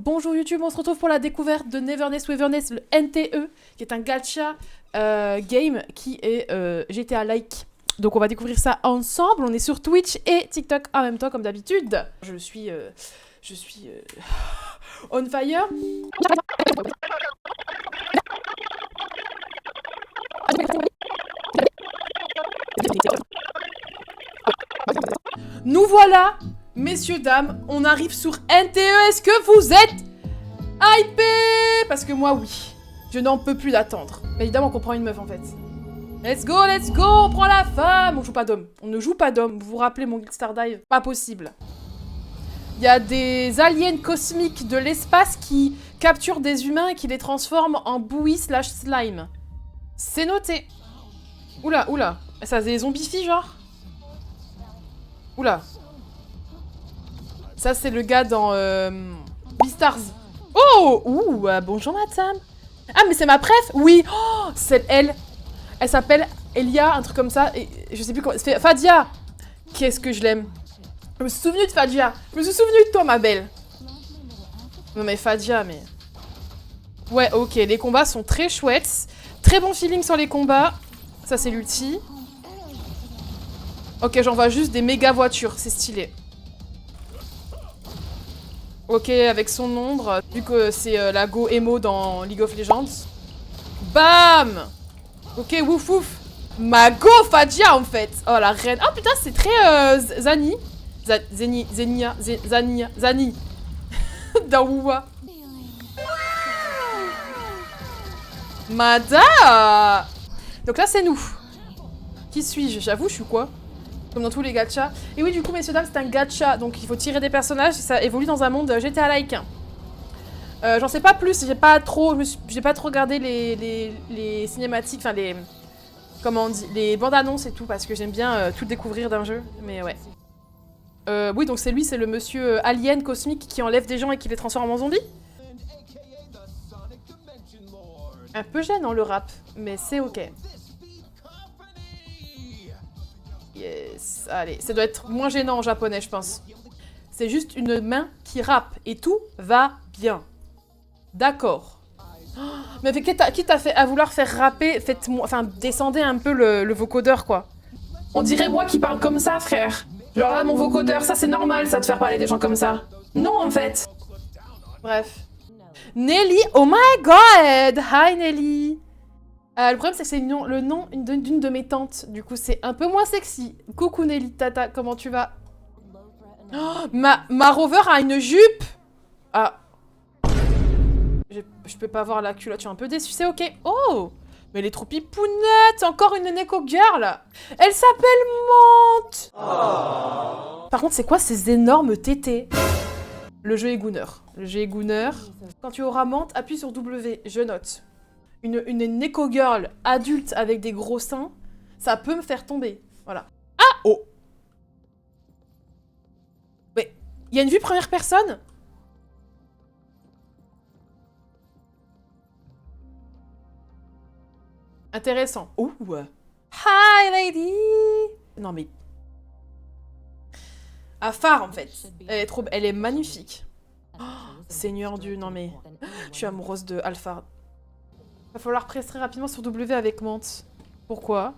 Bonjour YouTube, on se retrouve pour la découverte de Neverness Waverness, le NTE, qui est un gacha game qui est GTA-like. Donc on va découvrir ça ensemble, on est sur Twitch et TikTok en même temps comme d'habitude. Je suis on fire. Nous voilà, messieurs, dames, on arrive sur NTE. Est-ce que vous êtes hypés? Parce que moi, oui. Je n'en peux plus d'attendre. Mais évidemment qu'on prend une meuf, en fait. Let's go, on prend la femme. On joue pas d'homme. On ne joue pas d'homme. Vous vous rappelez mon Guild Stardive? Pas possible. Il y a des aliens cosmiques de l'espace qui capturent des humains et qui les transforment en bouillie / slime. C'est noté. Oula, oula. Ça, c'est des zombifies, genre? Oula. Ça, c'est le gars dans Beastars. Oh! Ouh, bonjour, madame. Ah, mais c'est ma préf? Oui. Oh, c'est elle. Elle s'appelle Elia, un truc comme ça. Et je sais plus comment... C'est Fadia. Qu'est-ce que je l'aime. Je me suis souvenue de Fadia. Je me suis souvenue de toi, ma belle. Non, mais Fadia, mais... Ouais, ok. Les combats sont très chouettes. Très bon feeling sur les combats. Ça, c'est l'ulti. Ok, j'envoie juste des méga voitures. C'est stylé. Ok, avec son ombre, vu que c'est la go emo dans League of Legends. Bam! Ok, wouf wouf. Ma go Fadia, en fait. Oh, la reine. Oh, putain, c'est très Zani. Zani. Dans Wuwa. Mada! Donc là, c'est nous. Qui suis-je? J'avoue, je suis quoi? Comme dans tous les gachas. Et oui, du coup, messieurs, dames, c'est un gacha. Donc, il faut tirer des personnages et ça évolue dans un monde GTA-like. J'en sais pas plus. J'ai pas trop regardé les cinématiques, enfin, les... Comment on dit? Les bandes annonces et tout, parce que j'aime bien tout découvrir d'un jeu. Mais ouais. Oui, donc c'est lui, c'est le monsieur alien cosmique qui enlève des gens et qui les transforme en zombies. Un peu gênant, le rap. Mais c'est ok. Yes, allez, ça doit être moins gênant en japonais, je pense. C'est juste une main qui rappe et tout va bien. D'accord. Oh, mais qui t'a fait à vouloir faire rapper, faites-moi, enfin, descendez un peu le vocodeur, quoi. On dirait moi qui parle comme ça, frère. Genre là, mon vocodeur, ça c'est normal, ça de faire parler des gens comme ça. Non, en fait. Bref. Nelly, oh my god! Hi, Nelly! Le problème, c'est que c'est le nom d'une de mes tantes. Du coup, c'est un peu moins sexy. Coucou Nelly, tata, comment tu vas? Oh, ma rover a une jupe! Ah. Je peux pas voir la culotte, je suis un peu déçue, c'est ok. Oh! Mais elle est trop pipounette! Encore une Neko Girl! Elle s'appelle Mante! Oh. Par contre, c'est quoi ces énormes tétés? Le jeu est Gunner. Le jeu est Gunner. Quand tu auras Mante, appuie sur W, je note. Une Neko Girl adulte avec des gros seins, ça peut me faire tomber. Voilà. Ah! Oh! Mais, il y a une vue première personne? Intéressant. Ouh! Hi, lady! Non, mais... À phare, en fait. Elle est magnifique. Oh, Seigneur Dieu, non mais... Je suis amoureuse de Alpha. Va falloir presser très rapidement sur W avec Mante. Pourquoi?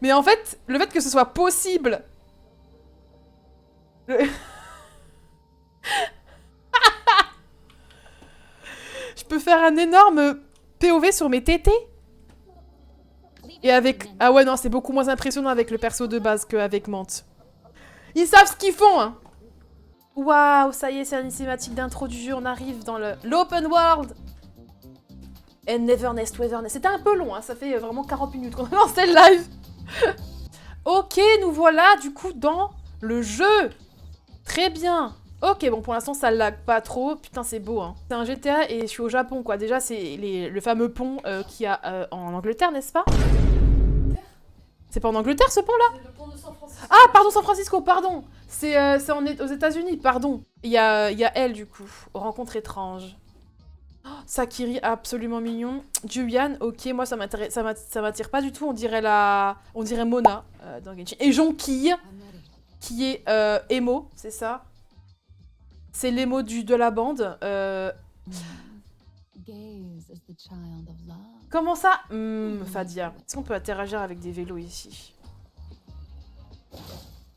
Mais en fait, le fait que ce soit possible... Je peux faire un énorme POV sur mes tétés? Et avec... Ah ouais, non, c'est beaucoup moins impressionnant avec le perso de base qu'avec Mante. Ils savent ce qu'ils font, hein. Waouh, ça y est, c'est une cinématique d'intro du jeu. On arrive dans l'open world. And Neverness Waverness. C'était un peu long, hein. Ça fait vraiment 40 minutes qu'on a lancé le live. Ok, nous voilà, du coup, dans le jeu. Très bien. Ok, bon, pour l'instant, ça lag pas trop. Putain, c'est beau, hein. C'est un GTA et je suis au Japon, quoi. Déjà, c'est le fameux pont qu'il y a en Angleterre, n'est-ce pas? C'est pas en Angleterre, ce pont-là? C'est le pont de San Francisco. Ah, pardon, San Francisco, pardon. C'est aux États-Unis, pardon. Il y a elle, du coup, aux rencontres étranges. Sakiri, absolument mignon. Julian, ok, moi ça m'attire pas du tout. On dirait Mona dans Genshin. Et Jonquille, qui est Emo, c'est ça. C'est l'Emo de la bande. Comment ça Fadia. Est-ce qu'on peut interagir avec des vélos ici?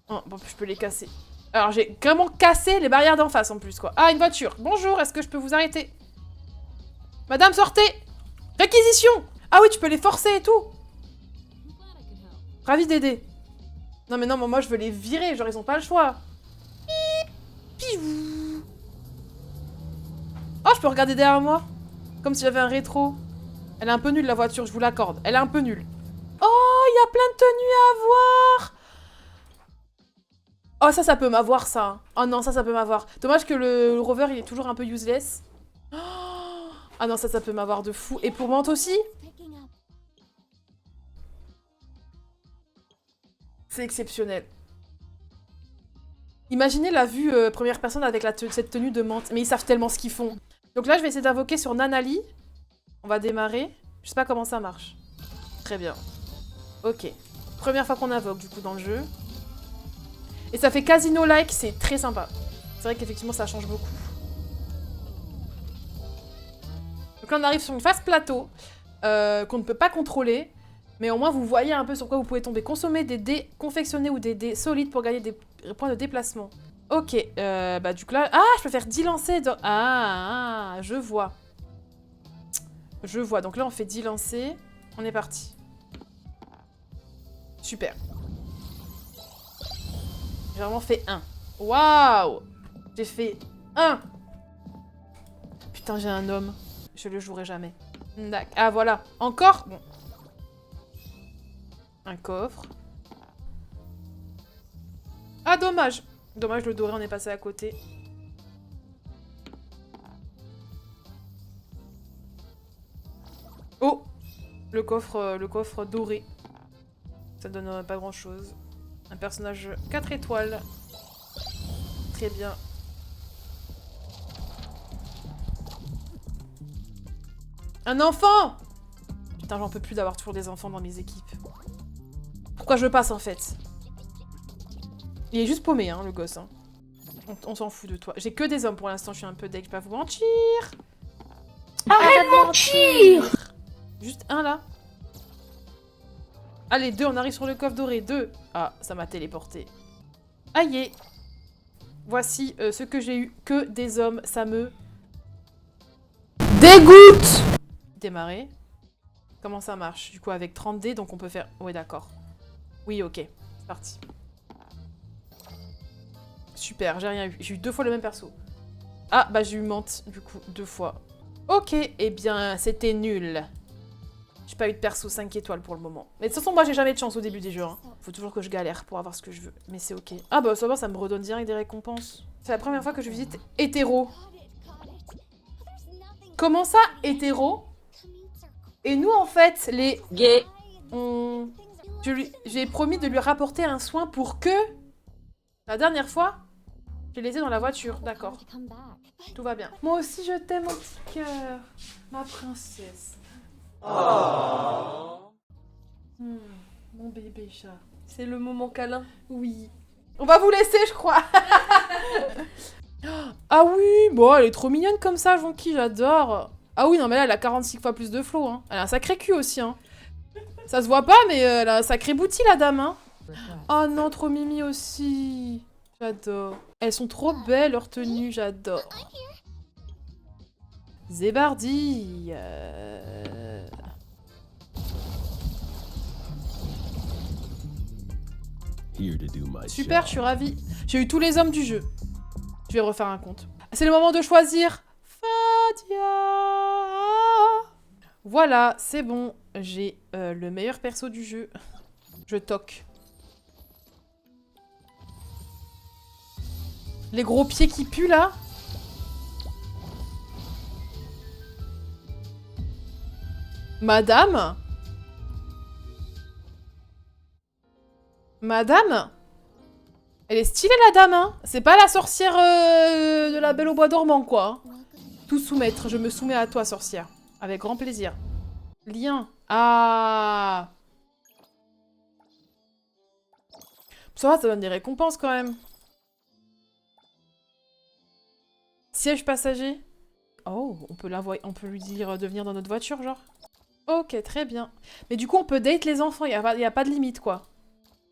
Oh, bon, je peux les casser. Alors j'ai vraiment cassé les barrières d'en face en plus quoi. Ah, une voiture. Bonjour, est-ce que je peux vous arrêter? Madame, sortez! Réquisition! Ah oui, tu peux les forcer et tout! Ravi d'aider. Non mais non, moi je veux les virer, genre ils ont pas le choix. Oh, je peux regarder derrière moi? Comme si j'avais un rétro. Elle est un peu nulle la voiture, je vous l'accorde. Elle est un peu nulle. Oh, il y a plein de tenues à avoir! Oh, ça peut m'avoir ça. Oh non, ça peut m'avoir. Dommage que le rover il est toujours un peu useless. Ah non, ça peut m'avoir de fou. Et pour Mante aussi? C'est exceptionnel. Imaginez la vue première personne avec cette tenue de Mante. Mais ils savent tellement ce qu'ils font. Donc là, je vais essayer d'invoquer sur Nanali. On va démarrer. Je sais pas comment ça marche. Très bien. Ok. Première fois qu'on invoque, du coup, dans le jeu. Et ça fait casino-like, c'est très sympa. C'est vrai qu'effectivement, ça change beaucoup. Donc là, on arrive sur une phase plateau qu'on ne peut pas contrôler. Mais au moins, vous voyez un peu sur quoi vous pouvez tomber. Consommer des dés confectionnés ou des dés solides pour gagner des points de déplacement. Ok, bah du coup là... Ah, je peux faire 10 lancers dans... Ah, je vois. Je vois, donc là on fait 10 lancers. On est parti. Super. J'ai vraiment fait 1. Waouh! J'ai fait 1. Putain, j'ai un homme. Je le jouerai jamais. Ah, voilà. Encore? Bon. Un coffre. Ah, dommage. Dommage, le doré, on est passé à côté. Oh! Le coffre doré. Ça donne pas grand-chose. Un personnage 4 étoiles. Très bien. Un enfant! Putain, j'en peux plus d'avoir toujours des enfants dans mes équipes. Pourquoi je passe, en fait? Il est juste paumé, hein, le gosse. Hein. On s'en fout de toi. J'ai que des hommes pour l'instant, je suis un peu deck, je vais pas vous mentir. Arrête de mentir! Juste un, là. Allez, 2, on arrive sur le coffre doré. 2. Ah, ça m'a téléporté. Aïe. Voici ce que j'ai eu. Que des hommes, ça me... dégoûte! Démarrer. Comment ça marche? Du coup, avec 30 dés, donc on peut faire... Ouais, d'accord. Oui, ok. C'est parti. Super, j'ai rien eu. J'ai eu 2 fois le même perso. Ah, bah j'ai eu Mante, du coup, 2 fois. Ok, eh bien, c'était nul. J'ai pas eu de perso 5 étoiles pour le moment. Mais de toute façon, moi, j'ai jamais de chance au début des jeux. Hein. Faut toujours que je galère pour avoir ce que je veux. Mais c'est ok. Ah bah ça va, ça me redonne direct des récompenses. C'est la première fois que je visite hétéro. Comment ça, hétéro? Et nous, en fait, les... Gay. J'ai promis de lui rapporter un soin pour que... La dernière fois, je l'ai laissé dans la voiture. D'accord. Tout va bien. Moi aussi, je t'aime, mon petit cœur. Ma princesse. Oh. Mon bébé chat. C'est le moment câlin. Oui. On va vous laisser, je crois. Ah oui, bon, elle est trop mignonne comme ça, Jonky, j'adore. Ah oui, non, mais là, elle a 46 fois plus de flow. Hein. Elle a un sacré cul aussi. Hein. Ça se voit pas, mais elle a un sacré bouti, la dame. Hein. Oh non, trop mimi aussi. J'adore. Elles sont trop belles, leurs tenues, j'adore. Zébardi. Super, je suis ravie. J'ai eu tous les hommes du jeu. Je vais refaire un compte. C'est le moment de choisir Fadia. Voilà, c'est bon. J'ai le meilleur perso du jeu. Je toque. Les gros pieds qui puent, là. Madame? Madame? Elle est stylée, la dame, hein. C'est pas la sorcière de la Belle au bois dormant, quoi. Tout soumettre, je me soumets à toi, sorcière. Avec grand plaisir. Lien. Ah. Ça va, ça donne des récompenses quand même. Siège passager. Oh, on peut lui dire de venir dans notre voiture, genre. Ok, très bien. Mais du coup, on peut date les enfants, y a pas de limite, quoi.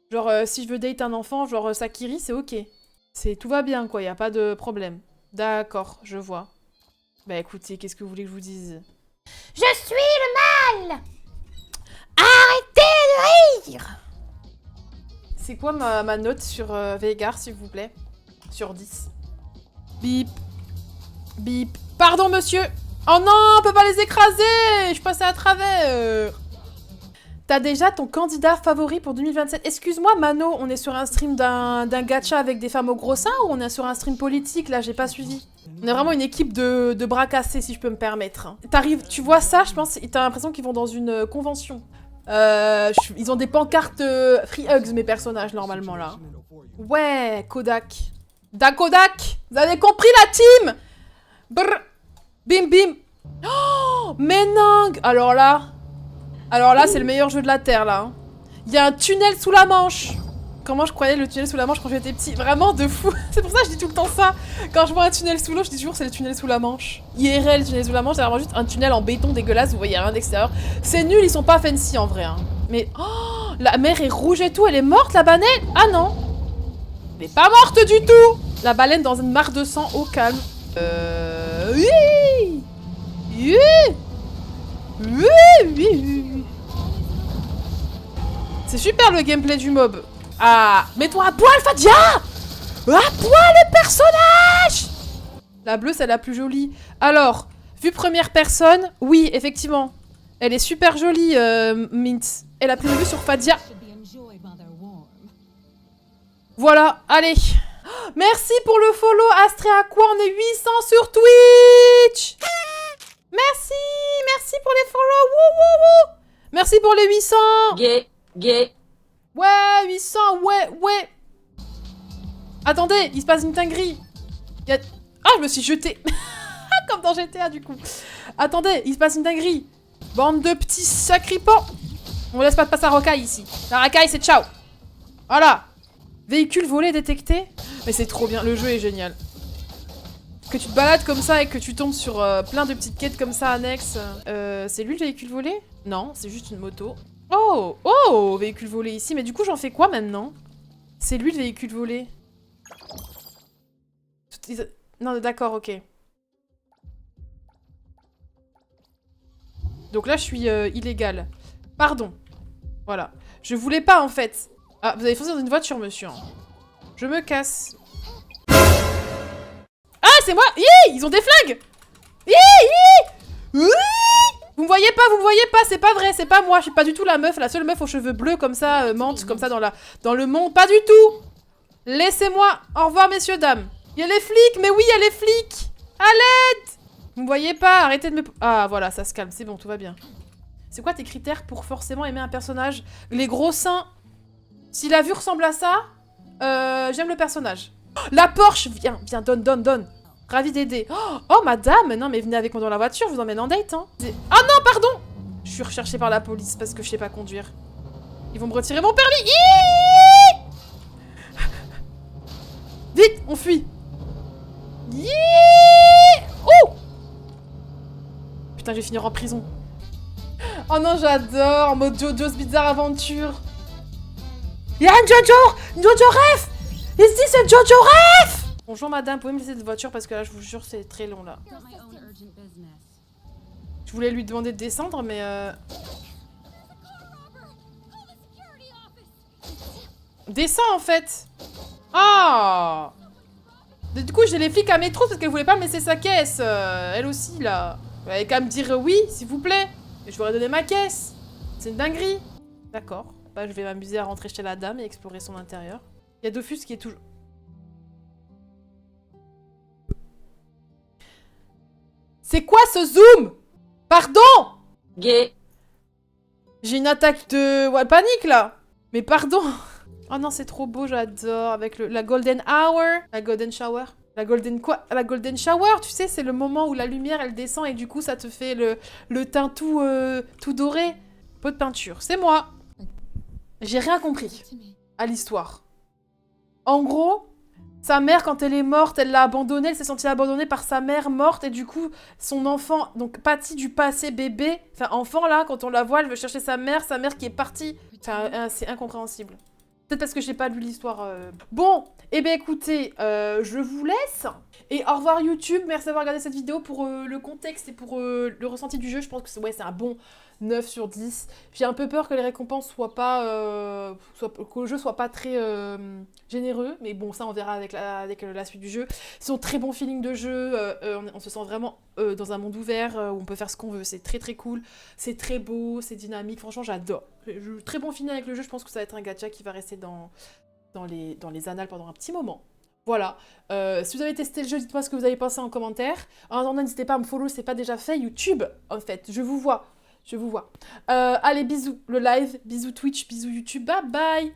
Genre, si je veux date un enfant, genre Sakiri, c'est ok. Tout va bien, quoi, y a pas de problème. D'accord, je vois. Bah écoutez, qu'est-ce que vous voulez que je vous dise? Je suis le mal. Arrêtez de rire. C'est quoi ma note sur Veigar, s'il vous plaît? Sur 10. Bip. Bip. Pardon, monsieur. Oh non, on peut pas les écraser. Je passais à travers. T'as déjà ton candidat favori pour 2027? Excuse-moi, Mano, on est sur un stream d'un gacha avec des femmes au gros seins ou on est sur un stream politique? Là, j'ai pas suivi. On est vraiment une équipe de bras cassés, si je peux me permettre. T'arrives, tu vois ça, je pense, t'as l'impression qu'ils vont dans une convention. Ils ont des pancartes free hugs, mes personnages, normalement, là. Ouais, Kodak. Kodak. Vous avez compris, la team? Brr. Bim, bim. Oh, Menang. Alors là, c'est le meilleur jeu de la Terre, là. Il y a un tunnel sous la Manche. Comment je croyais le tunnel sous la Manche quand j'étais petit. Vraiment de fou. C'est pour ça que je dis tout le temps ça. Quand je vois un tunnel sous l'eau, je dis toujours c'est le tunnel sous la Manche. IRL, tunnel sous la Manche, c'est vraiment juste un tunnel en béton dégueulasse, vous voyez rien d'extérieur. C'est nul, ils sont pas fancy en vrai. Hein. Mais oh, la mer est rouge et tout, elle est morte la baleine? Ah non. Elle est pas morte du tout. La baleine dans une mare de sang au calme. Oui. Oui. Oui, oui, oui. C'est super le gameplay du mob. Ah, mets-toi à poil, Fadia! À poil, le personnage! La bleue, c'est la plus jolie. Alors, vue première personne, oui, effectivement. Elle est super jolie, Mint. Elle a pris une vue sur Fadia. Voilà, allez. Merci pour le follow, Astré à quoi? On est 800 sur Twitch! Merci, merci pour les follow, wouh, wouh, wouh. Merci pour les 800. Gay. Ouais, 800, ouais. Attendez, il se passe une dinguerie. Ah, je me suis jetée. Comme dans GTA, du coup. Attendez, il se passe une dinguerie. Bande de petits sacripants. On laisse pas de passer à rocaille ici. La racaille, c'est ciao. Voilà. Véhicule volé détecté. Mais c'est trop bien, le jeu est génial. Que tu te balades comme ça et que tu tombes sur plein de petites quêtes comme ça annexes. C'est lui le véhicule volé? Non, c'est juste une moto. Oh, véhicule volé ici. Mais du coup, j'en fais quoi maintenant? C'est lui le véhicule volé. Non, d'accord, ok. Donc là, je suis illégale. Pardon. Voilà. Je voulais pas, en fait. Ah, vous avez foncé dans une voiture, monsieur. Je me casse. Ah, c'est moi! Ils ont des flingues! Vous me voyez pas, c'est pas vrai, c'est pas moi, je suis pas du tout la meuf, la seule meuf aux cheveux bleus comme ça, menthe, comme ça dans le monde, pas du tout! Laissez-moi, au revoir messieurs, dames. Il y a les flics, mais oui, il y a les flics! À l'aide! Vous me voyez pas, arrêtez de me... Ah, voilà, ça se calme, c'est bon, tout va bien. C'est quoi tes critères pour forcément aimer un personnage? Les gros seins. Si la vue ressemble à ça, j'aime le personnage. Oh, la Porsche, viens, donne. Ravi d'aider. Oh, madame, non, mais venez avec moi dans la voiture, je vous emmène en date, hein. Ah non, pardon! Je suis recherchée par la police parce que je sais pas conduire. Ils vont me retirer mon permis. Vite, on fuit. Oh! Putain, je vais finir en prison. Oh non, j'adore, en mode Jojo's Bizarre Adventure. Y'a un Jojo Ref! Is this a Jojo Ref? Bonjour madame, vous pouvez me laisser de voiture parce que là, je vous jure, c'est très long là. Je voulais lui demander de descendre, mais descends en fait. Ah! Du coup, j'ai les flics à métro parce qu'elle voulait pas me laisser sa caisse. Elle aussi là. Elle avait qu'à me dire oui, s'il vous plaît. Et je lui aurais donné ma caisse. C'est une dinguerie. D'accord. Bah, je vais m'amuser à rentrer chez la dame et explorer son intérieur. Il y a Dofus qui est toujours... C'est quoi ce zoom? Pardon? Gay. J'ai une attaque de panique là. Mais pardon. Oh non, c'est trop beau, j'adore. Avec la Golden Hour. La Golden Shower. La golden quoi? La golden shower, tu sais, c'est le moment où la lumière, elle descend et du coup, ça te fait le teint tout doré. Pot de peinture, c'est moi. J'ai rien compris à l'histoire. En gros, sa mère, quand elle est morte, elle l'a abandonnée, elle s'est sentie abandonnée par sa mère morte, et du coup, son enfant, donc Patty du passé bébé, enfin enfant là, quand on la voit, elle veut chercher sa mère qui est partie. Enfin, c'est incompréhensible. Peut-être parce que j'ai pas lu l'histoire. Bon, eh bien écoutez, je vous laisse. Et au revoir YouTube, merci d'avoir regardé cette vidéo pour le contexte et pour le ressenti du jeu. Je pense que c'est un bon 9 sur 10. J'ai un peu peur que les récompenses soient pas... que le jeu soit pas très généreux. Mais bon, ça on verra avec la suite du jeu. C'est un très bon feeling de jeu. On se sent vraiment dans un monde ouvert où on peut faire ce qu'on veut. C'est très très cool. C'est très beau, c'est dynamique. Franchement, j'adore. Très bon feeling avec le jeu. Je pense que ça va être un gacha qui va rester dans les annales pendant un petit moment. Voilà. Si vous avez testé le jeu, dites-moi ce que vous avez pensé en commentaire. En attendant, n'hésitez pas à me follow, c'est pas déjà fait. YouTube, en fait, je vous vois. Allez, bisous le live, bisous Twitch, bisous YouTube, bye bye.